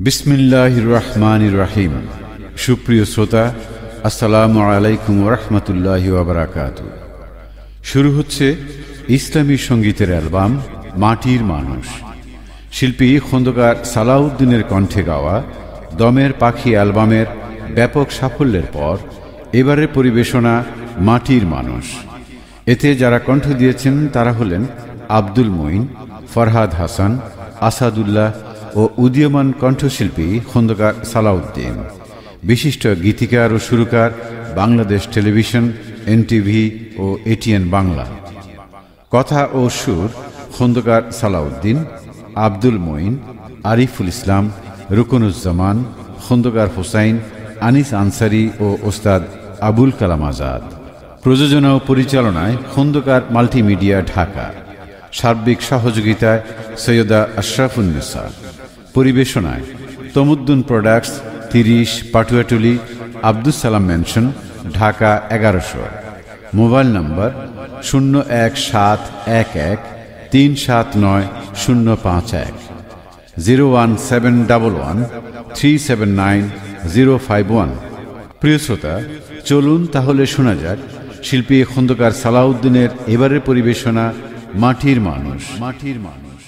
বিসমিল্লাহির রহমানির রহিম। সুপ্রিয় শ্রোতা, আসসালামু আলাইকুম রহমতুল্লাহি ওয়া বারাকাতুহু। শুরু হচ্ছে ইসলামী সঙ্গীতের অ্যালবাম মাটির মানুষ। শিল্পী খন্দকার সালাউদ্দিনের কণ্ঠে গাওয়া দমের পাখি অ্যালবামের ব্যাপক সাফল্যের পর এবারের পরিবেশনা মাটির মানুষ। এতে যারা কণ্ঠ দিয়েছেন তারা হলেন আব্দুল মুইন, ফরহাদ হাসান, আসাদুল্লাহ ও উদীয়মান কণ্ঠশিল্পী খন্দকার সালাউদ্দিন। বিশিষ্ট গীতিকার ও সুরকার বাংলাদেশ টেলিভিশন, এনটিভি ও এটিএন বাংলা। কথা ও সুর খন্দকার সালাউদ্দিন, আব্দুল মুইন, আরিফুল ইসলাম, রুকনুজ্জামান, খন্দকার হোসাইন, আনিস আনসারি ও ওস্তাদ আবুল কালাম আজাদ। প্রযোজনা ও পরিচালনায় খন্দকার মাল্টিমিডিয়া, ঢাকা। সার্বিক সহযোগিতায় Syeda Ashrafunnesa. পরিবেশনায় Tamaddun products, 30 Patuatuli, Abdus Salam mansion, Dhaka 1100। Mobile নম্বর 01711379051, 01711379051। প্রিয় শ্রোতা, চলুন তাহলে শোনা যাক শিল্পী খন্দকার সালাউদ্দিনের এবারের পরিবেশনা মাটির মানুষ। মাটির মানুষ।